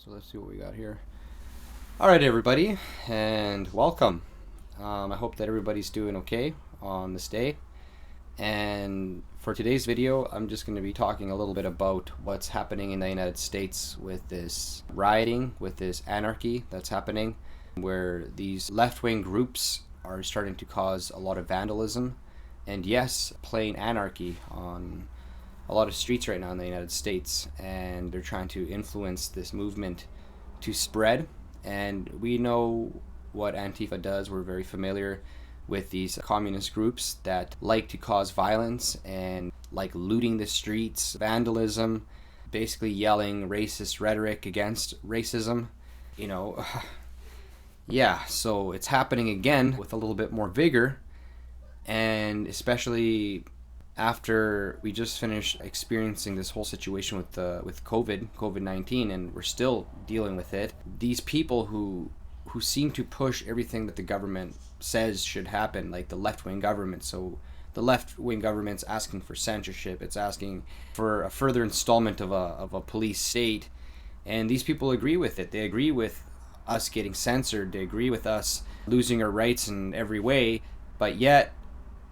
So let's see what we got here. All right, everybody, and welcome. I hope that everybody's doing okay on this day. And for today's video, I'm just going to be talking a little bit about what's happening in the United States with this rioting, with this anarchy that's happening, where these left-wing groups are starting to cause a lot of vandalism and, yes, plain anarchy on a lot of streets right now in the United States, and they're trying to influence this movement to spread. And we know what Antifa does. We're very familiar with these communist groups that like to cause violence and like looting the streets, vandalism, basically yelling racist rhetoric against racism. You know, yeah, so it's happening again with a little bit more vigor, and especially after we just finished experiencing this whole situation with COVID-19, and we're still dealing with it. These people who seem to push everything that the government says should happen, like the left-wing government. So the left-wing government's asking for censorship. It's asking for a further installment of a police state, and these people agree with it. They agree with us getting censored. They agree with us losing our rights in every way, but yet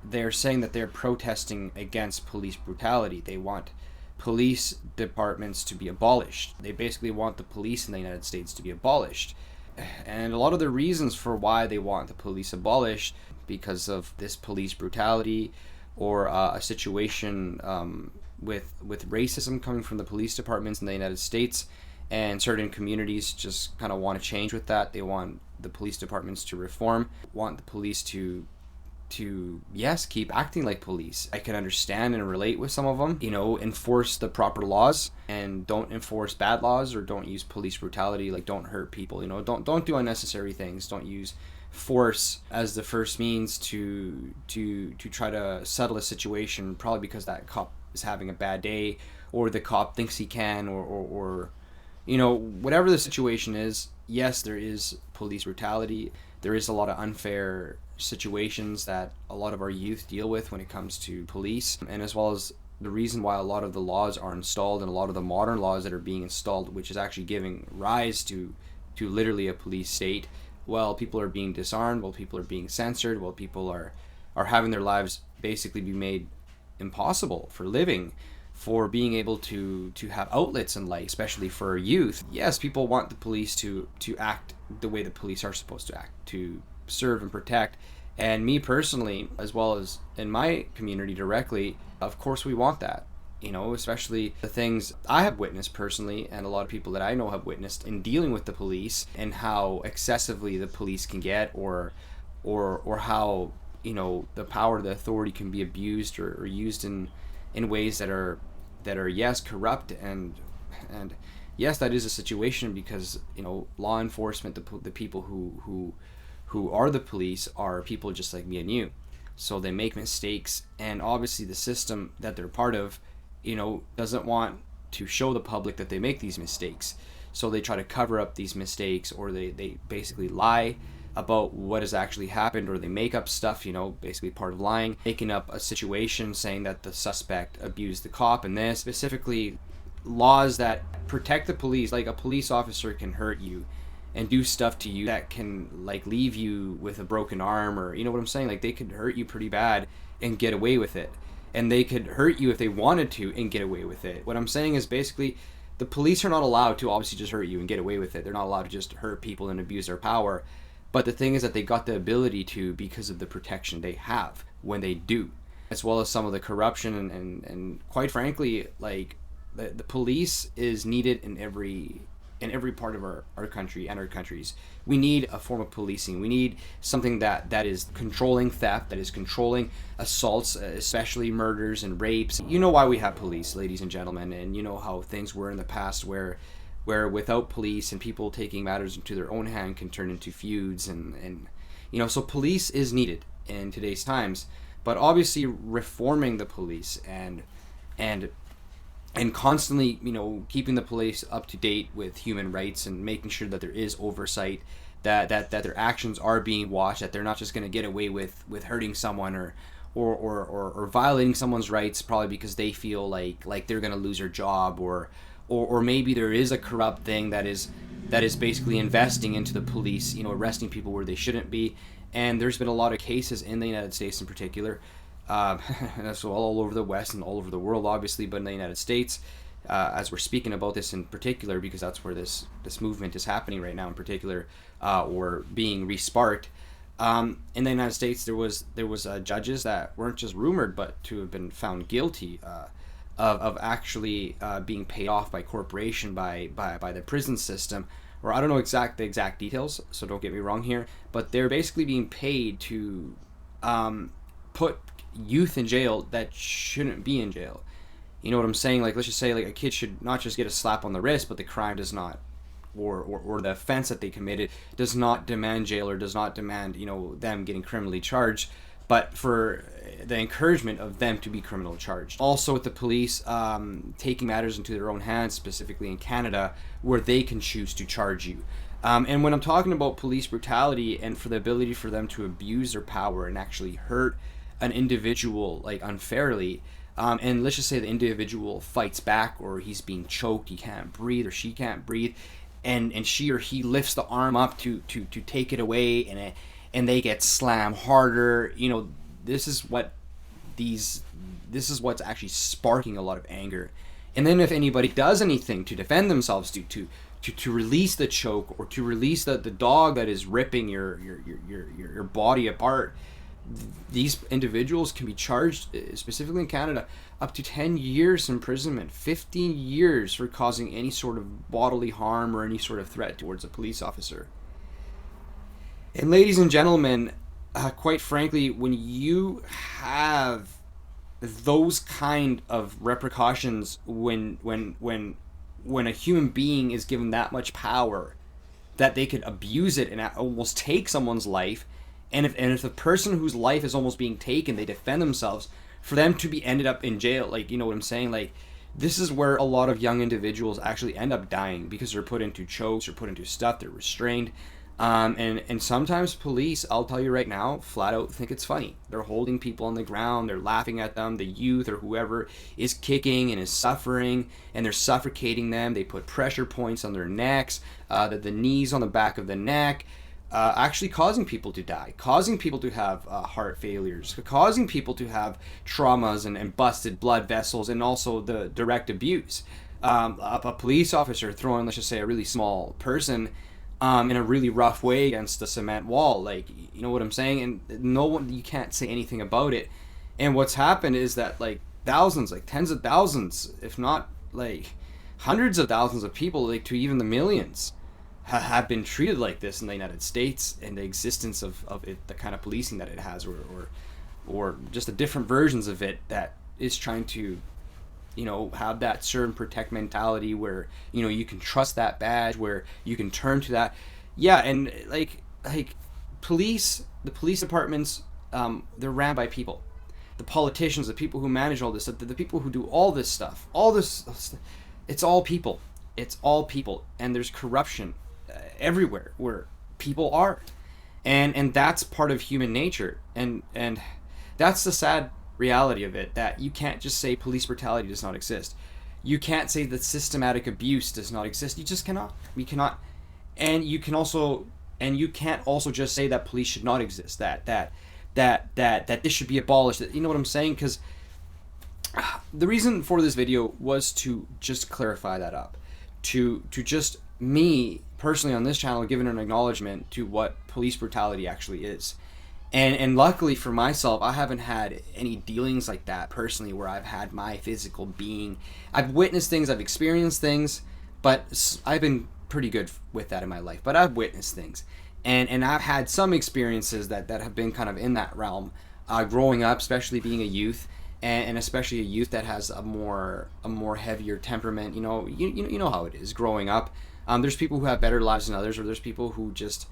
they're saying that they're protesting against police brutality. They want police departments to be abolished. They basically want the police in the United States to be abolished. And a lot of the reasons for why they want the police abolished, because of this police brutality, or a situation with racism coming from the police departments in the United States, and certain communities just kind of want to change with that. They want the police departments to reform, want the police to yes, keep acting like police. I can understand and relate with some of them. Enforce the proper laws and don't enforce bad laws, or don't use police brutality. Like, don't hurt people. Don't do unnecessary things. Don't use force as the first means to try to settle a situation, probably because that cop is having a bad day, or the cop thinks he can, or whatever the situation is. Yes, there is police brutality. There is a lot of unfair situations that a lot of our youth deal with when it comes to police, and as well as the reason why a lot of the laws are installed, and a lot of the modern laws that are being installed, which is actually giving rise to literally a police state. While people are being disarmed, while people are being censored, while people are having their lives basically be made impossible for living, for being able to have outlets in life, especially for youth. Yes, people want the police to act the way the police are supposed to act, to serve and protect. And me personally, as well as in my community directly, of course we want that. Especially the things I have witnessed personally, and a lot of people that I know have witnessed in dealing with the police, and how excessively the police can get, or how the power, the authority can be abused or used in ways that are yes, corrupt, and yes, that is a situation, because law enforcement, the people who are the police, are people just like me and you. So they make mistakes, and obviously the system that they're part of doesn't want to show the public that they make these mistakes, so they try to cover up these mistakes, or they basically lie about what has actually happened, or they make up stuff, basically part of lying, making up a situation, saying that the suspect abused the cop. And this specifically, laws that protect the police, like a police officer can hurt you and do stuff to you that can like leave you with a broken arm, or what I'm saying, like they could hurt you pretty bad and get away with it, and they could hurt you if they wanted to and get away with it. What I'm saying is basically the police are not allowed to obviously just hurt you and get away with it. They're not allowed to just hurt people and abuse their power. But the thing is that they got the ability to, because of the protection they have when they do, as well as some of the corruption, and quite frankly, like the police is needed in every part of our country and our countries. We need a form of policing. We need something that is controlling theft, that is controlling assaults, especially murders and rapes. You know why we have police, ladies and gentlemen, and you know how things were in the past, where without police and people taking matters into their own hand can turn into feuds, and so police is needed in today's times. But obviously reforming the police and constantly keeping the police up to date with human rights, and making sure that there is oversight, that their actions are being watched, that they're not just going to get away with hurting someone, or violating someone's rights, probably because they feel like they're going to lose their job, or or maybe there is a corrupt thing that is basically investing into the police, arresting people where they shouldn't be. And there's been a lot of cases in the United States in particular, so all over the West and all over the world, obviously, but in the United States, as we're speaking about this in particular, because that's where this movement is happening right now in particular, or being resparked. In the United States, there was judges that weren't just rumored, but to have been found guilty of actually being paid off by corporation, by the prison system, or I don't know the exact details, so don't get me wrong here, but they're basically being paid to put youth in jail that shouldn't be in jail. You know what I'm saying? Like, let's just say, like, a kid should not just get a slap on the wrist, but the crime does not, or the offense that they committed does not demand jail, or does not demand, them getting criminally charged, but for the encouragement of them to be criminally charged. Also with the police taking matters into their own hands, specifically in Canada, where they can choose to charge you. And when I'm talking about police brutality and for the ability for them to abuse their power and actually hurt an individual, like, unfairly, and let's just say the individual fights back, or he's being choked, he can't breathe, or she can't breathe, and she or he lifts the arm up to take it away, and they get slammed harder. This is what's actually sparking a lot of anger. And then if anybody does anything to defend themselves, to release the choke, or to release the dog that is ripping your body apart, these individuals can be charged, specifically in Canada, up to 10 years imprisonment, 15 years for causing any sort of bodily harm or any sort of threat towards a police officer. And ladies and gentlemen, quite frankly, when you have those kind of repercussions, when a human being is given that much power that they could abuse it and almost take someone's life, and if the person whose life is almost being taken, they defend themselves, for them to be ended up in jail, like, you know what I'm saying? Like, this is where a lot of young individuals actually end up dying, because they're put into chokes, or put into stuff, they're restrained. And sometimes police, I'll tell you right now, flat out think it's funny. They're holding people on the ground, they're laughing at them, the youth or whoever is kicking and is suffering, and they're suffocating them. They put pressure points on their necks, the knees on the back of the neck, actually causing people to die, causing people to have heart failures, causing people to have traumas and busted blood vessels, and also the direct abuse. A police officer throwing, let's just say, a really small person in a really rough way against the cement wall, like, you know what I'm saying? And you can't say anything about it. And what's happened is that, like, thousands, like tens of thousands, if not like hundreds of thousands of people, like to even the millions, have been treated like this in the United States, and the existence of it, the kind of policing that it has, or just the different versions of it that is trying to, have that certain protect mentality where, you can trust that badge, where you can turn to that. Yeah, and like the police departments, they're ran by people. The politicians, the people who manage all this, the people who do all this stuff, it's all people. It's all people, and there's corruption everywhere where people are, and that's part of human nature, and that's the sad reality of it, that you can't just say police brutality does not exist. You can't say that systematic abuse does not exist. You just cannot. We cannot. And you can't also just say that police should not exist, that this should be abolished. You know what I'm saying? Because the reason for this video was to just clarify that up, to just me personally on this channel giving an acknowledgement to what police brutality actually is. And luckily for myself, I haven't had any dealings like that personally, where I've had my physical being. I've witnessed things, I've experienced things, but I've been pretty good with that in my life. But I've witnessed things, and I've had some experiences that have been kind of in that realm, growing up, especially being a youth, and especially a youth that has a more heavier temperament. You know how it is growing up. There's people who have better lives than others, or there's people who just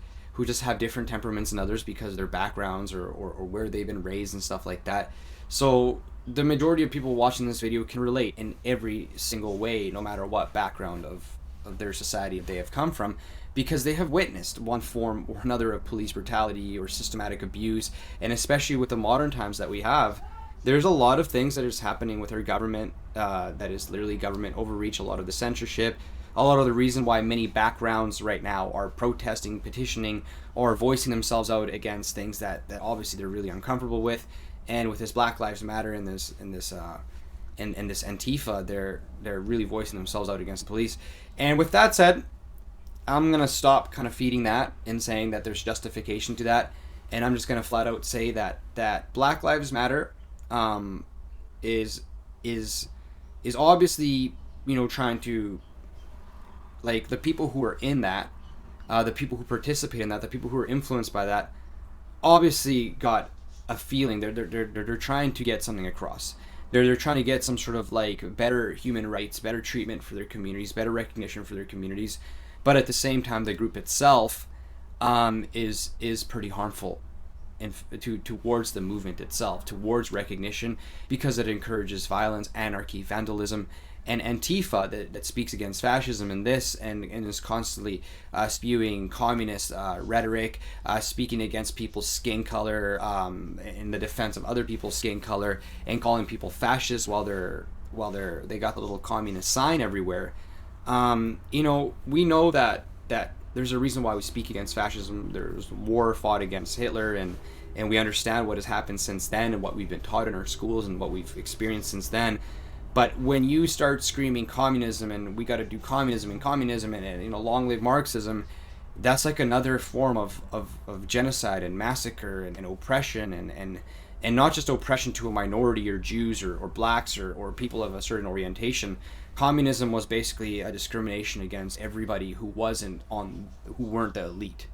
have different temperaments than others because of their backgrounds or where they've been raised and stuff like that. So the majority of people watching this video can relate in every single way, no matter what background of their society they have come from, because they have witnessed one form or another of police brutality or systematic abuse. And especially with the modern times that we have, there's a lot of things that is happening with our government that is literally government overreach, a lot of the censorship, a lot of the reason why many backgrounds right now are protesting, petitioning, or voicing themselves out against things that obviously they're really uncomfortable with. And with this Black Lives Matter and this Antifa, they're really voicing themselves out against the police. And with that said, I'm gonna stop kind of feeding that and saying that there's justification to that, and I'm just gonna flat out say that Black Lives Matter is obviously, trying to, like, the people who are in that, the people who participate in that, the people who are influenced by that, obviously got a feeling. They're trying to get something across. They're trying to get some sort of like better human rights, better treatment for their communities, better recognition for their communities. But at the same time, the group itself is pretty harmful towards the movement itself, towards recognition, because it encourages violence, anarchy, vandalism. And Antifa, that speaks against fascism and this, and is constantly spewing communist rhetoric, speaking against people's skin color, in the defense of other people's skin color, and calling people fascists while they got the little communist sign everywhere. We know that there's a reason why we speak against fascism. There's war fought against Hitler, and we understand what has happened since then, and what we've been taught in our schools, and what we've experienced since then. But when you start screaming communism, and we got to do communism and long live Marxism, that's like another form of genocide and massacre and oppression, and not just oppression to a minority or Jews or blacks or people of a certain orientation. Communism was basically a discrimination against everybody who weren't the elite.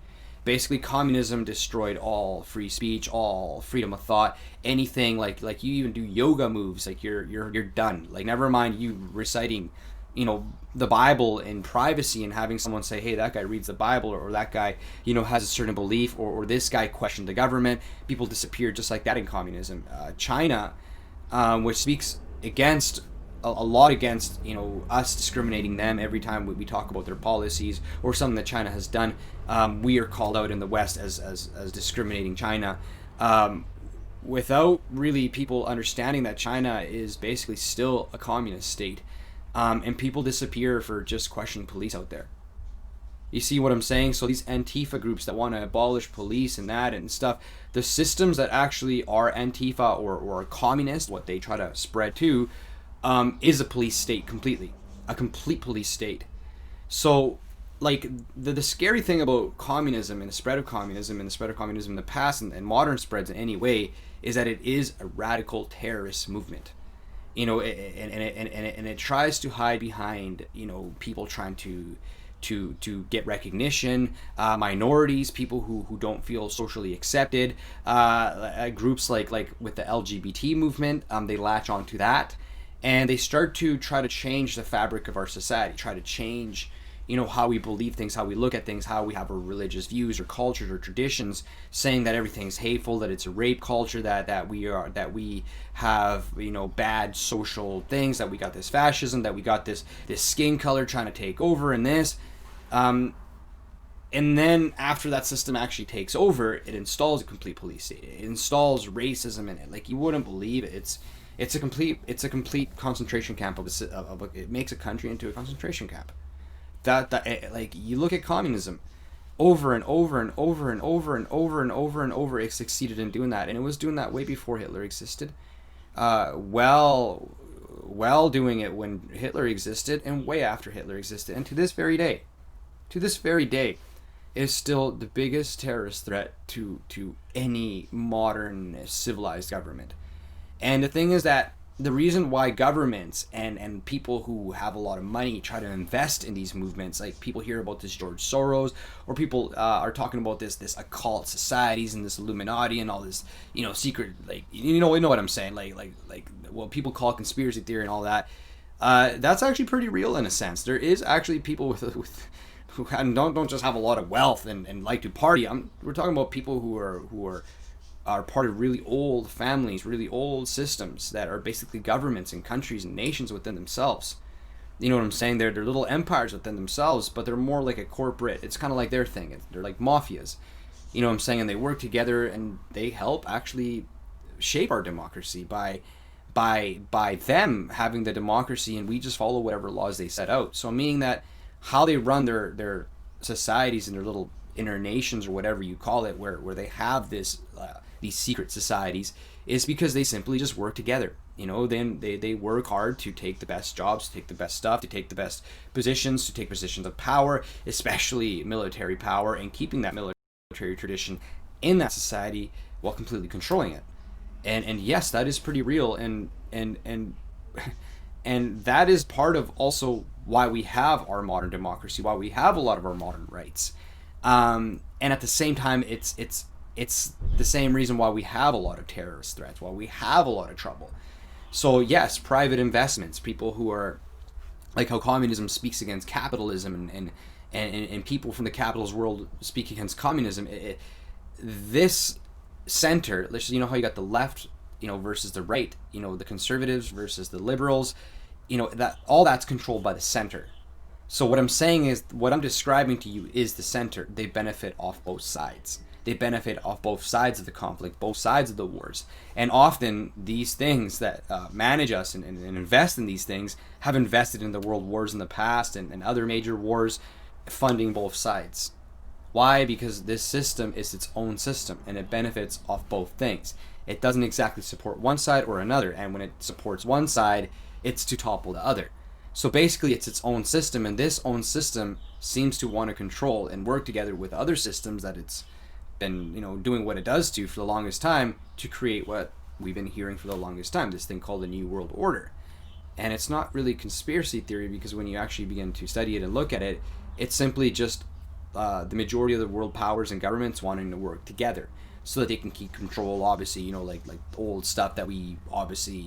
Basically, communism destroyed all free speech, all freedom of thought, anything like you even do yoga moves, like you're done. Like, never mind you reciting, the Bible in privacy and having someone say, hey, that guy reads the Bible, or that guy, has a certain belief, or this guy questioned the government. People disappeared just like that in communism. China, which speaks against a lot against us discriminating them every time we talk about their policies or something that China has done. We are called out in the West as discriminating China, without really people understanding that China is basically still a communist state, and people disappear for just questioning police out there. You see what I'm saying? So these Antifa groups that want to abolish police and that and stuff, the systems that actually are Antifa or communist, what they try to spread to, is a police state completely, a complete police state. So, like, the scary thing about communism and the spread of communism in the past and modern spreads in any way is that it is a radical terrorist movement. And it tries to hide behind people trying to get recognition, minorities, people who don't feel socially accepted, groups like with the LGBT movement, they latch onto that. And they start to try to change the fabric of our society, try to change, how we believe things, how we look at things, how we have our religious views or cultures or traditions, saying that everything's hateful, that it's a rape culture, that we have, bad social things, that we got this fascism, that we got this skin color trying to take over and this. And then after that system actually takes over, it installs a complete police state. It installs racism in it. Like, you wouldn't believe it. It's a complete concentration camp it makes a country into a concentration camp. That like, you look at communism, over and over and over and over and over and over and over, it succeeded in doing that, and it was doing that way before Hitler existed. Well doing it when Hitler existed, and way after Hitler existed, and to this very day, is still the biggest terrorist threat to any modern civilized government. And the thing is that the reason why governments and people who have a lot of money try to invest in these movements, like people hear about this George Soros, or people are talking about this occult societies and this Illuminati and all this, secret, like, you know what I'm saying, like what people call conspiracy theory and all that. That's actually pretty real in a sense. There is actually people who don't just have a lot of wealth and like to party. We're talking about people who are part of really old families, really old systems that are basically governments and countries and nations within themselves. You know what I'm saying? They're little empires within themselves, but they're more like a corporate. It's kind of like their thing. They're like mafias. You know what I'm saying? And they work together and they help actually shape our democracy by them having the democracy, and we just follow whatever laws they set out. So meaning that how they run their societies and their little inner nations, or whatever you call it, where they have this these secret societies, is because they simply just work together. Then they work hard to take the best jobs, to take the best stuff, to take the best positions, to take positions of power, especially military power, and keeping that military tradition in that society while completely controlling it. And yes, that is pretty real, and and that is part of also why we have our modern democracy, why we have a lot of our modern rights, and at the same time, it's the same reason why we have a lot of terrorist threats, why we have a lot of trouble. So yes, private investments, people who are like how communism speaks against capitalism, and people from the capitalist world speak against communism. This center, how you got the left, versus the right, the conservatives versus the liberals, that all that's controlled by the center. So what I'm saying is, what I'm describing to you is the center. They benefit off both sides. They benefit off both sides of the conflict, both sides of the wars. And often these things that manage us and invest in these things have invested in the world wars in the past, and other major wars, funding both sides. Why? Because this system is its own system, and it benefits off both things. It doesn't exactly support one side or another, and when it supports one side, it's to topple the other. So basically it's its own system, and this own system seems to want to control and work together with other systems that it's been doing what it does to for the longest time, to create what we've been hearing for the longest time, this thing called the New World Order. And it's not really conspiracy theory, because when you actually begin to study it and look at it, it's simply just the majority of the world powers and governments wanting to work together so that they can keep control, obviously, like old stuff that we obviously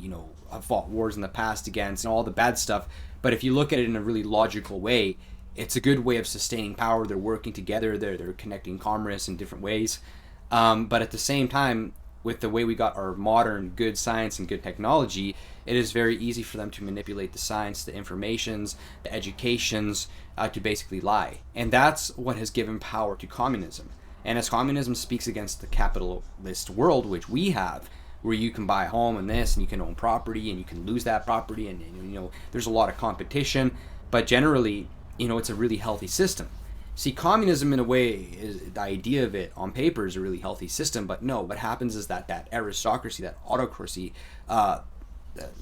have fought wars in the past against, and all the bad stuff. But if you look at it in a really logical way, it's a good way of sustaining power. They're working together, they're connecting commerce in different ways, but at the same time, with the way we got our modern good science and good technology, it is very easy for them to manipulate the science, the informations, the educations, to basically lie. And that's what has given power to communism. And as communism speaks against the capitalist world, which we have, where you can buy a home and this, and you can own property, and you can lose that property, and there's a lot of competition, but generally, it's a really healthy system. See, communism in a way, is the idea of it on paper is a really healthy system, but no, what happens is that aristocracy, that autocracy,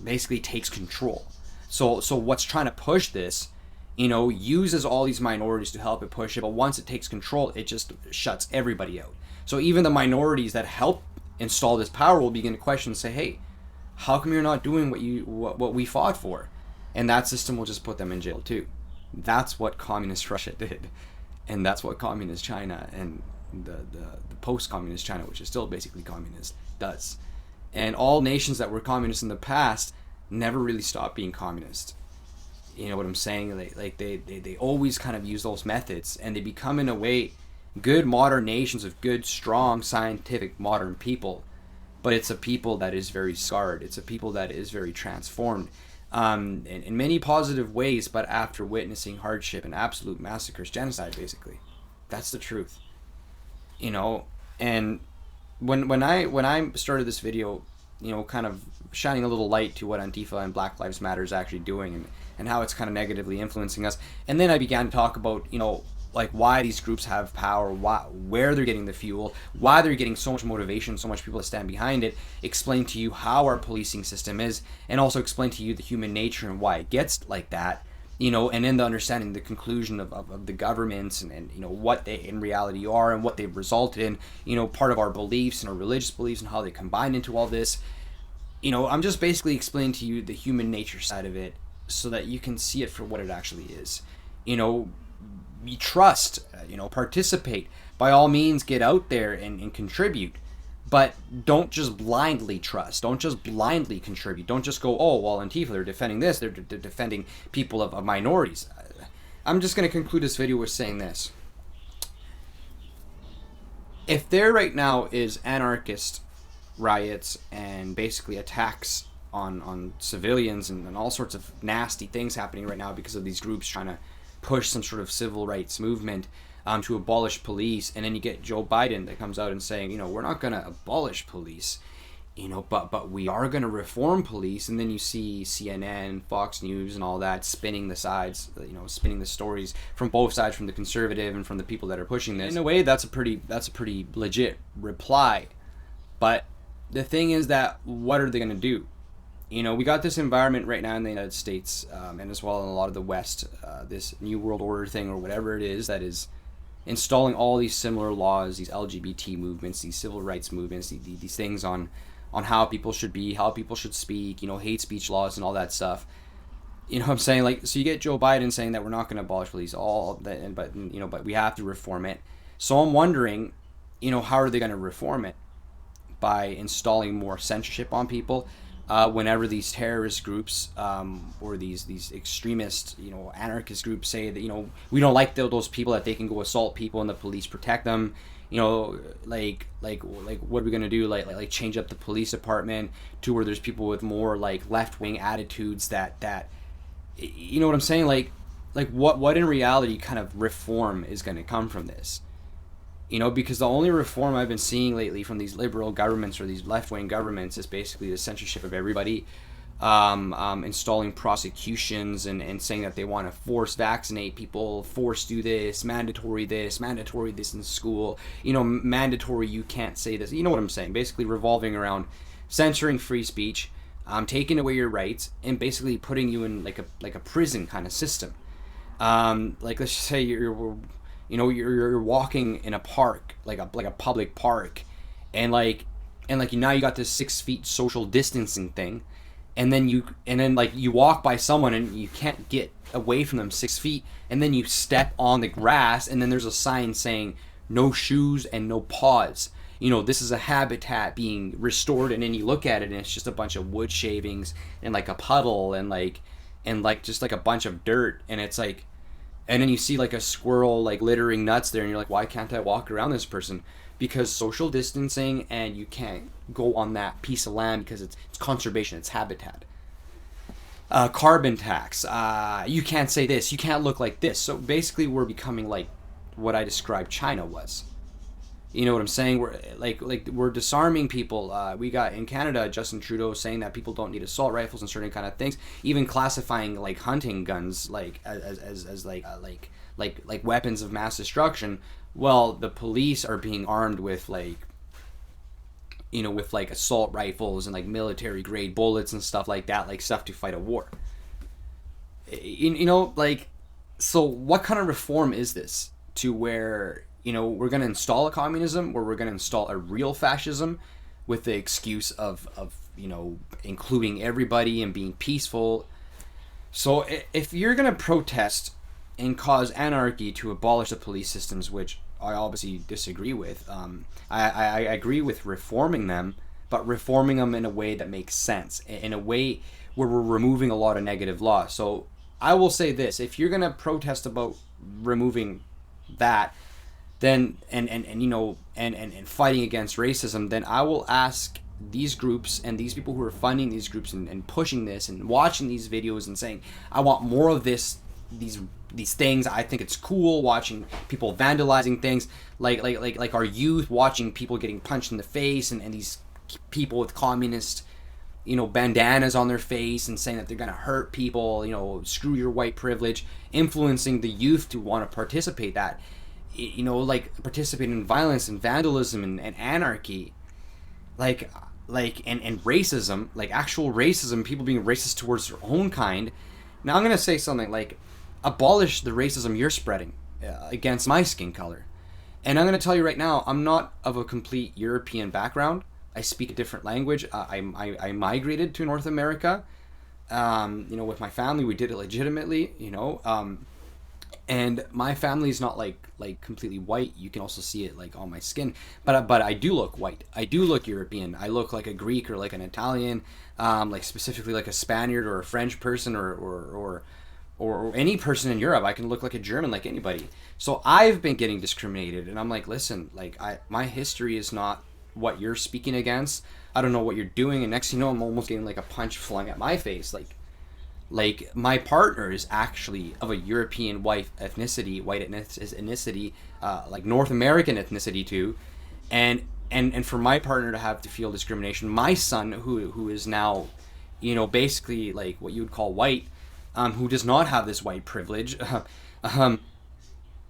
basically takes control. So what's trying to push this, uses all these minorities to help it push it, but once it takes control, it just shuts everybody out. So even the minorities that help install this power will begin to question and say, hey, how come you're not doing what we fought for? And that system will just put them in jail too. That's what communist Russia did. And that's what communist China and the post-communist China, which is still basically communist, does. And all nations that were communist in the past never really stopped being communist. You know what I'm saying? They always kind of use those methods, and they become, in a way, good modern nations of good, strong, scientific, modern people. But it's a people that is very scarred. It's a people that is very transformed. In many positive ways, but after witnessing hardship and absolute massacres, genocide, basically. That's the truth. And when I started this video, kind of shining a little light to what Antifa and Black Lives Matter is actually doing, and how it's kind of negatively influencing us. And then I began to talk about, why these groups have power, where they're getting the fuel, why they're getting so much motivation, so much people to stand behind it, explain to you how our policing system is, and also explain to you the human nature and why it gets like that, and then the understanding, the conclusion of the governments, and what they in reality are, and what they've resulted in, part of our beliefs and our religious beliefs, and how they combine into all this. I'm just basically explaining to you the human nature side of it, so that you can see it for what it actually is. We trust, participate, by all means, get out there and contribute, but don't just blindly trust, don't just blindly contribute, don't just go, oh, well, Antifa, they're defending this, they're defending people of minorities. I'm just going to conclude this video with saying this. If there right now is anarchist riots and basically attacks on civilians and all sorts of nasty things happening right now because of these groups trying to push some sort of civil rights movement to abolish police, and then you get Joe Biden that comes out and saying, we're not going to abolish police. but we are going to reform police. And then you see CNN, Fox News, and all that spinning the sides, spinning the stories from both sides, from the conservative and from the people that are pushing this. In a way, that's a pretty legit reply. But the thing is that, what are they going to do? We got this environment right now in the United States, and as well in a lot of the West, this New World Order thing or whatever it is, that is installing all these similar laws, these LGBT movements, these civil rights movements, these things on how people should be, how people should speak, hate speech laws and all that stuff. What I'm saying? Like, so you get Joe Biden saying that we're not going to abolish police, but we have to reform it. So I'm wondering, how are they going to reform it? By installing more censorship on people, whenever these terrorist groups or these extremist, anarchist groups say that, we don't like those people, that they can go assault people and the police protect them. Like what are we gonna do? Like change up the police department to where there's people with more like left wing attitudes that you know what I'm saying? Like what in reality kind of reform is gonna come from this? Because the only reform I've been seeing lately from these liberal governments or these left wing governments is basically the censorship of everybody. Installing prosecutions and saying that they want to force vaccinate people, force do this, mandatory this in school, mandatory you can't say this. You know what I'm saying? Basically revolving around censoring free speech, taking away your rights, and basically putting you in like a prison kind of system. Like let's just say you're walking in a park, like a public park, and now you got this 6 feet social distancing thing. And then you walk by someone and you can't get away from them 6 feet, and then you step on the grass, and then there's a sign saying no shoes and no paws. This is a habitat being restored, and then you look at it and it's just a bunch of wood shavings and like a puddle and just like a bunch of dirt, and it's like, and then you see like a squirrel like littering nuts there, and you're like, why can't I walk around this person? Because social distancing, and you can't go on that piece of land because it's conservation, it's habitat. Carbon tax. You can't say this. You can't look like this. So basically, we're becoming like what I described China was. You know what I'm saying? We're disarming people. We got in Canada Justin Trudeau saying that people don't need assault rifles and certain kind of things. Even classifying like hunting guns as weapons of mass destruction. Well, the police are being armed with assault rifles and like military grade bullets and stuff like that, like stuff to fight a war. So what kind of reform is this to where, we're going to install a communism, where we're going to install a real fascism with the excuse of including everybody and being peaceful. So if you're going to protest and cause anarchy to abolish the police systems, which I obviously disagree with. I agree with reforming them, but reforming them in a way that makes sense, in a way where we're removing a lot of negative laws. So I will say this: if you're gonna protest about removing that, then and fighting against racism, then I will ask these groups and these people who are funding these groups and pushing this and watching these videos and saying, I want more of this. These things, I think it's cool watching people vandalizing things, like our youth watching people getting punched in the face, and these people with communist bandanas on their face and saying that they're gonna hurt people, screw your white privilege, influencing the youth to want to participate participate in violence and vandalism and anarchy, and racism, like actual racism, people being racist towards their own kind. Now I'm gonna say something like, abolish the racism you're spreading against my skin color. And I'm going to tell you right now, I'm not of a complete European background. I speak a different language. I migrated to North America, with my family. We did it legitimately, and my family is not like completely white. You can also see it like on my skin, but I do look white. I do look European. I look like a Greek or like an Italian, like specifically like a Spaniard or a French person or any person in Europe. I can look like a German, like anybody. So I've been getting discriminated, and I'm like, listen, my history is not what you're speaking against. I don't know what you're doing, and next thing you know, I'm almost getting like a punch flung at my face. Like my partner is actually of a European white ethnicity, like North American ethnicity too, and and for my partner to have to feel discrimination, my son who is now, basically like what you would call white, who does not have this white privilege, um,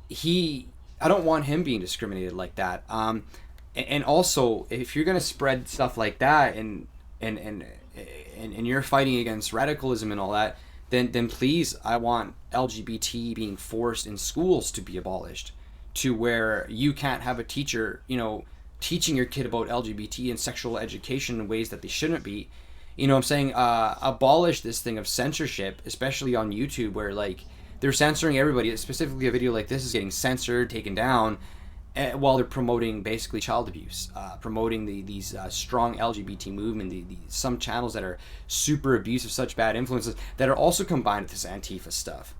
he I don't want him being discriminated like that. And also, if you're gonna spread stuff like that, and you're fighting against radicalism and all that, then please, I want LGBT being forced in schools to be abolished, to where you can't have a teacher, teaching your kid about LGBT and sexual education in ways that they shouldn't be. I'm saying, abolish this thing of censorship, especially on YouTube, where like they're censoring everybody. Specifically, a video like this is getting censored, taken down, while they're promoting basically child abuse, promoting these strong LGBT movement, some channels that are super abusive, such bad influences that are also combined with this Antifa stuff.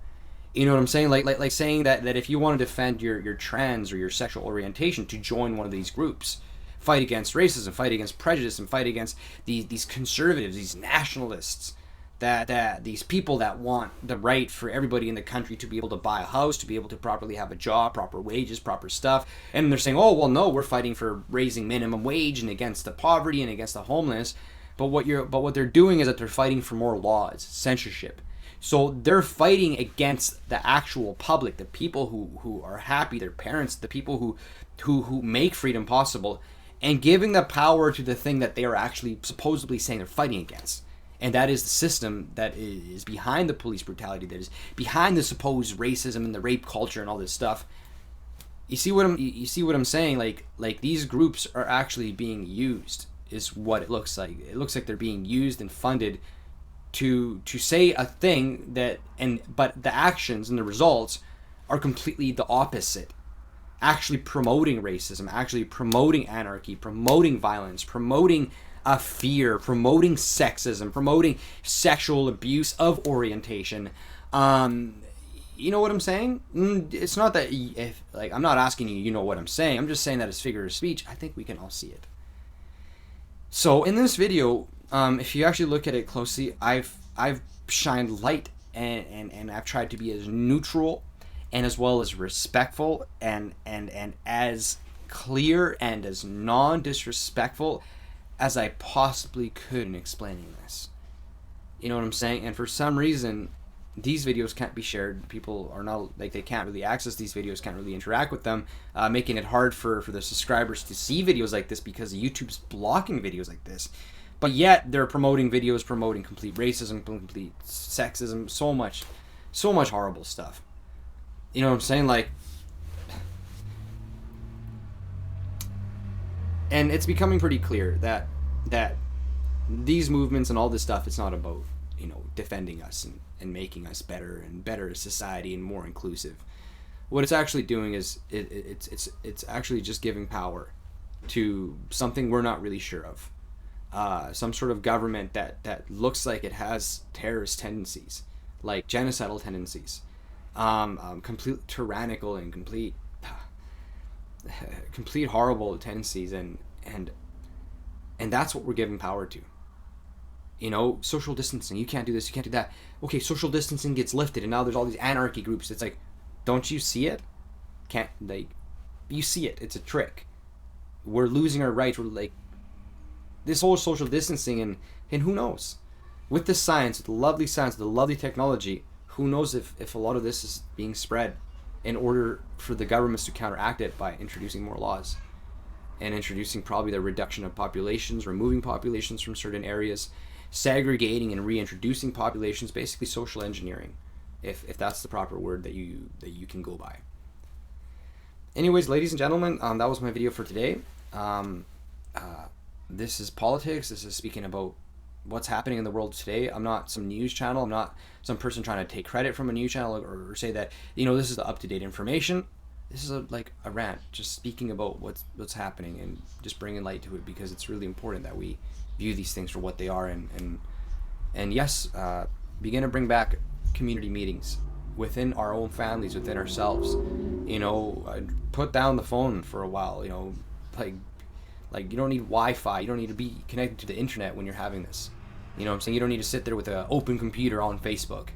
You know what I'm saying? Like saying that if you want to defend your trans or your sexual orientation, to join one of these groups, fight against racism, fight against prejudice, and fight against these conservatives, these nationalists, that these people that want the right for everybody in the country to be able to buy a house, to be able to properly have a job, proper wages, proper stuff. And they're saying, oh, well, no, we're fighting for raising minimum wage and against the poverty and against the homeless. But what they're doing is that they're fighting for more laws, censorship. So they're fighting against the actual public, the people who are happy, their parents, the people who make freedom possible, and giving the power to the thing that they are actually supposedly saying they're fighting against. And that is the system that is behind the police brutality, that is behind the supposed racism and the rape culture and all this stuff. You see what I'm saying? Like these groups are actually being used, is what it looks like. It looks like they're being used and funded to say a thing but the actions and the results are completely the opposite. Actually promoting racism, actually promoting anarchy, promoting violence, promoting fear, promoting sexism, promoting sexual abuse of orientation. You know what I'm saying? It's not that I'm not asking you know what I'm saying. I'm just saying that as figure of speech, I think we can all see it. So in this video, if you actually look at it closely, I've shined light and I've tried to be as neutral and as well as respectful and as clear and as non-disrespectful as I possibly could in explaining this. You know what I'm saying? And for some reason, these videos can't be shared. People are not, they can't really access these videos, can't really interact with them, making it hard for the subscribers to see videos like this because YouTube's blocking videos like this. But yet they're promoting videos promoting complete racism, complete sexism, so much horrible stuff. You know what I'm saying? And it's becoming pretty clear that these movements and all this stuff, it's not about, defending us and making us better and better as society and more inclusive. What it's actually doing is it's actually just giving power to something we're not really sure of. Some sort of government that looks like it has terrorist tendencies, like genocidal tendencies, complete tyrannical and complete horrible tendencies, and that's what we're giving power to. Social distancing, you can't do this, you can't do that. Okay, social distancing gets lifted and now there's all these anarchy groups. It's like, don't you see it? You see it, it's a trick. We're losing our rights. We're this whole social distancing and who knows, with the science, with the lovely science, the lovely technology, who knows if a lot of this is being spread in order for the governments to counteract it by introducing more laws and introducing probably the reduction of populations, removing populations from certain areas, segregating and reintroducing populations, basically social engineering, if that's the proper word that you can go by. Anyways, ladies and gentlemen, that was my video for today. This is politics. This is speaking about what's happening in the world today. I'm not some news channel. I'm not some person trying to take credit from a news channel or say that, this is the up-to-date information. This is a rant, just speaking about what's happening and just bringing light to it, because it's really important that we view these things for what they are, and yes, begin to bring back community meetings within our own families, within ourselves. Put down the phone for a while. You don't need Wi-Fi. You don't need to be connected to the internet when you're having this. You know what I'm saying? You don't need to sit there with an open computer on Facebook.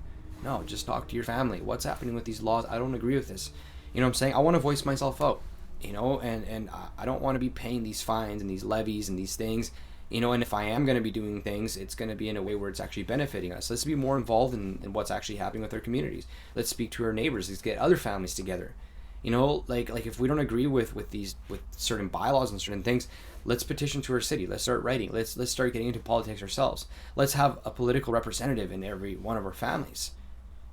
No, just talk to your family. What's happening with these laws? I don't agree with this. You know what I'm saying? I want to voice myself out. And I don't want to be paying these fines and these levies and these things, and if I am going to be doing things, it's going to be in a way where it's actually benefiting us. Let's be more involved in what's actually happening with our communities. Let's speak to our neighbors. Let's get other families together. Like if we don't agree with certain bylaws and certain things, let's petition to our city. Let's start writing. Let's start getting into politics ourselves. Let's have a political representative in every one of our families.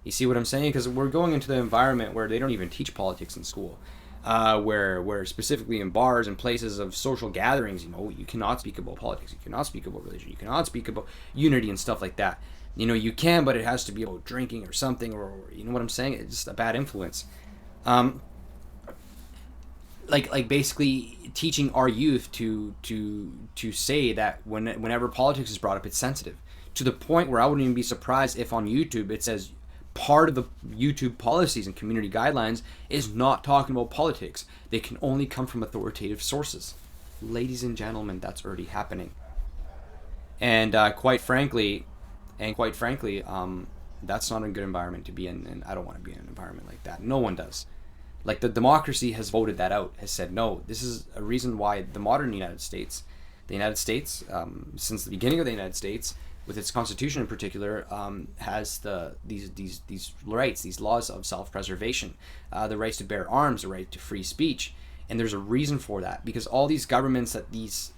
You see what I'm saying? Because we're going into the environment where they don't even teach politics in school. Where specifically in bars and places of social gatherings, you cannot speak about politics, you cannot speak about religion, you cannot speak about unity and stuff like that. You can, but it has to be about drinking or something, or you know what I'm saying? It's just a bad influence. Like basically teaching our youth to say that whenever politics is brought up, it's sensitive, to the point where I wouldn't even be surprised if on YouTube it says part of the YouTube policies and community guidelines is not talking about politics. They can only come from authoritative sources. Ladies and gentlemen, that's already happening. And quite frankly, that's not a good environment to be in, and I don't want to be in an environment like that. No one does. Like, the democracy has voted that out, has said, no, this is a reason why the modern United States, since the beginning of the United States, with its constitution in particular, has these rights, these laws of self-preservation, the rights to bear arms, the right to free speech. And there's a reason for that, because all these governments that these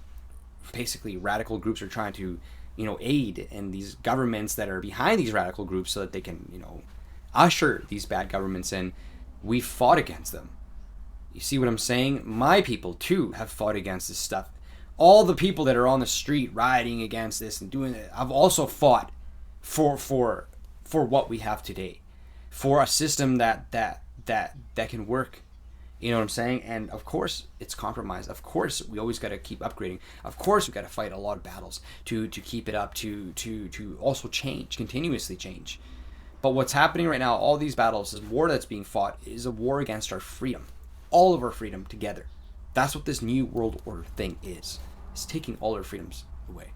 basically radical groups are trying to, aid, and these governments that are behind these radical groups so that they can, usher these bad governments in, we fought against them. You see what I'm saying? My people, too, have fought against this stuff. All the people that are on the street rioting against this and doing it, I've also fought for what we have today, for a system that can work. You know what I'm saying? And of course, it's compromised. Of course, we always got to keep upgrading. Of course, we got to fight a lot of battles to keep it up, to also change, continuously change. But what's happening right now, all these battles, this war that's being fought, is a war against our freedom, all of our freedom together. That's what this new world order thing is. It's taking all our freedoms away.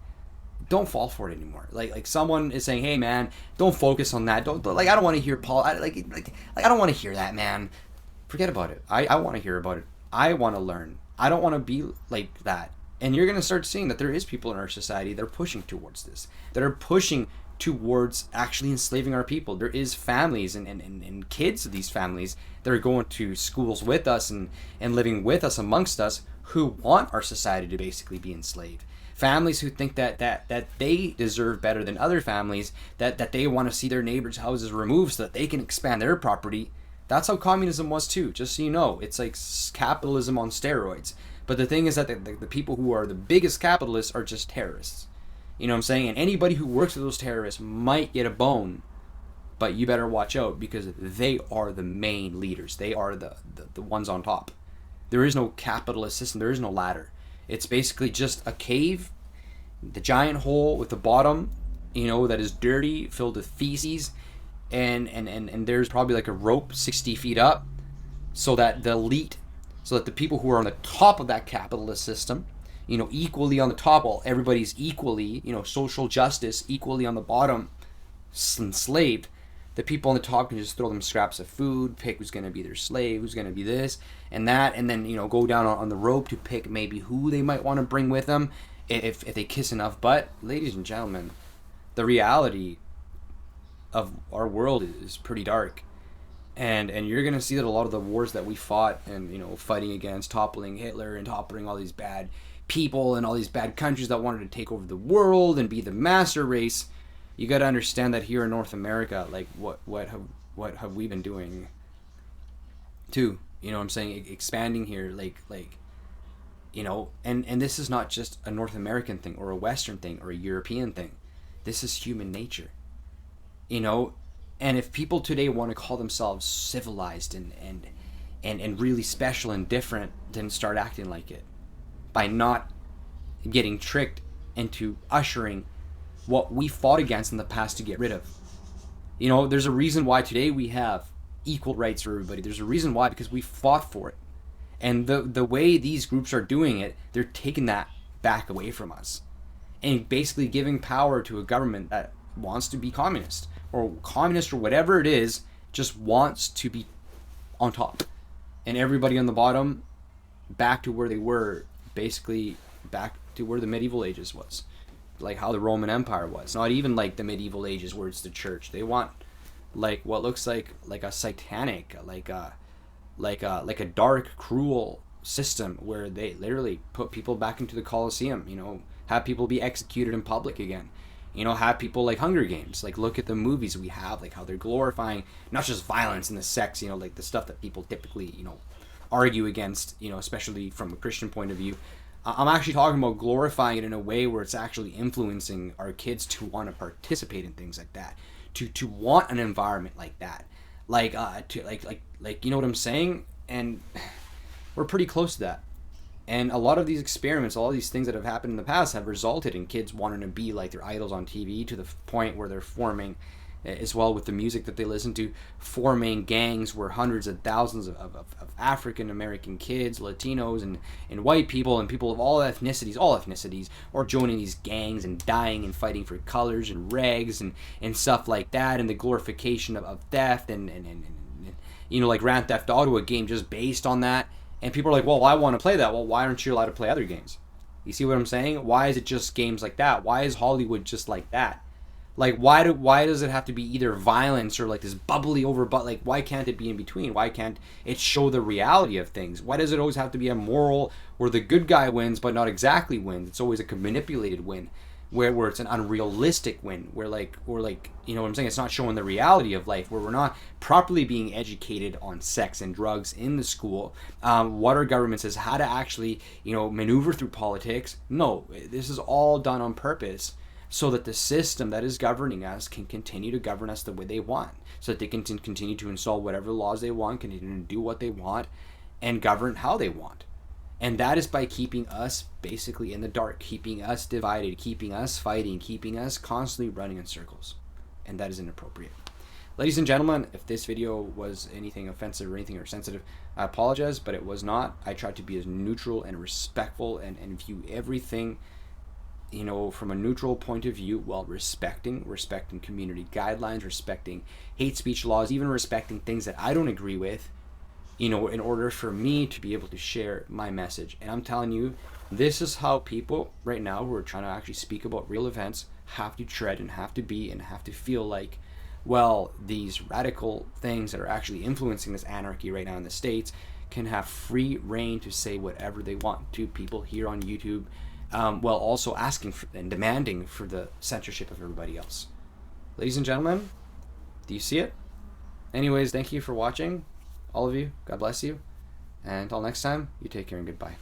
Don't fall for it anymore. Like someone is saying, "Hey man, don't focus on that. Don't I don't want to hear Paul. I don't want to hear that, man. Forget about it. I want to hear about it. I want to learn. I don't want to be like that." And you're gonna start seeing that there is people in our society that are pushing towards this, that are pushing towards actually enslaving our people. There is families and kids of these families that are going to schools with us and living with us, amongst us, who want our society to basically be enslaved. Families who think that they deserve better than other families, that they want to see their neighbors' houses removed so that they can expand their property. That's how communism was too, just so you know. It's like capitalism on steroids. But the thing is that the people who are the biggest capitalists are just terrorists. You know what I'm saying? And anybody who works with those terrorists might get a bone, but you better watch out, because they are the main leaders. They are the ones on top. There is no capitalist system. There is no ladder. It's basically just a cave, the giant hole with the bottom, that is dirty, filled with feces, and there's probably like a rope 60 feet up, so that the people who are on the top of that capitalist system, equally on the top, while everybody's equally, social justice, equally on the bottom, enslaved. The people on the top can just throw them scraps of food, pick who's going to be their slave, who's going to be this and that, and then, go down on the rope to pick maybe who they might want to bring with them if they kiss enough butt. Ladies and gentlemen, the reality of our world is pretty dark. And you're going to see that a lot of the wars that we fought and, fighting against, toppling Hitler and toppling all these bad people and all these bad countries that wanted to take over the world and be the master race, you got to understand that here in North America, like what have we been doing too? You know what I'm saying? Expanding here, and this is not just a North American thing or a Western thing or a European thing. This is human nature, And if people today want to call themselves civilized and really special and different, then start acting like it by not getting tricked into ushering what we fought against in the past to get rid of. There's a reason why today we have equal rights for everybody. There's a reason why, because we fought for it. And the way these groups are doing it, they're taking that back away from us and basically giving power to a government that wants to be communist or whatever it is, just wants to be on top. And everybody on the bottom back to where they were, basically back to where the medieval ages was, like how the Roman Empire was. Not even like the medieval ages where it's the church. They want like what looks like a satanic, like a dark, cruel system where they literally put people back into the Colosseum. You know, have people be executed in public again. You know, have people like Hunger Games. Like, look at the movies we have, like how they're glorifying not just violence and the sex, you know, like the stuff that people typically, you know, argue against, you know, especially from a Christian point of view. I'm actually talking about glorifying it in a way where it's actually influencing our kids to want to participate in things like that, to want an environment like that, to like you know what I'm saying? And we're pretty close to that. And a lot of these experiments, all these things that have happened in the past, have resulted in kids wanting to be like their idols on TV, to the point where they're forming, as well with the music that they listen to, forming gangs where hundreds of thousands of African American kids, Latinos, and white people, and people of all ethnicities, are joining these gangs and dying and fighting for colors and regs and stuff like that, and the glorification of theft and you know, like Grand Theft Auto, a game just based on that. And people are like, well, I want to play that. Well, why aren't you allowed to play other games? You see what I'm saying? Why is it just games like that? Why is Hollywood just like that? Like, why does it have to be either violence or like this bubbly but like, why can't it be in between? Why can't it show the reality of things? Why does it always have to be a moral where the good guy wins but not exactly wins? It's always a manipulated win, where it's an unrealistic win, where you know what I'm saying? It's not showing the reality of life, where we're not properly being educated on sex and drugs in the school. What our government says, how to actually, you know, maneuver through politics. No, this is all done on purpose, so that the system that is governing us can continue to govern us the way they want, so that they can continue to install whatever laws they want, continue to do what they want, and govern how they want. And that is by keeping us basically in the dark, keeping us divided, keeping us fighting, keeping us constantly running in circles. And that is inappropriate. Ladies and gentlemen, if this video was anything offensive or anything or sensitive, I apologize, but it was not. I tried to be as neutral and respectful and view everything, you know, from a neutral point of view, while respecting community guidelines, respecting hate speech laws, even respecting things that I don't agree with, you know, in order for me to be able to share my message. And I'm telling you, this is how people right now who are trying to actually speak about real events have to tread and have to be and have to feel like, well, these radical things that are actually influencing this anarchy right now in the States can have free reign to say whatever they want to people here on YouTube, while also asking for and demanding for the censorship of everybody else. Ladies and gentlemen, do you see it? Anyways, thank you for watching. All of you, God bless you. And until next time, you take care and goodbye.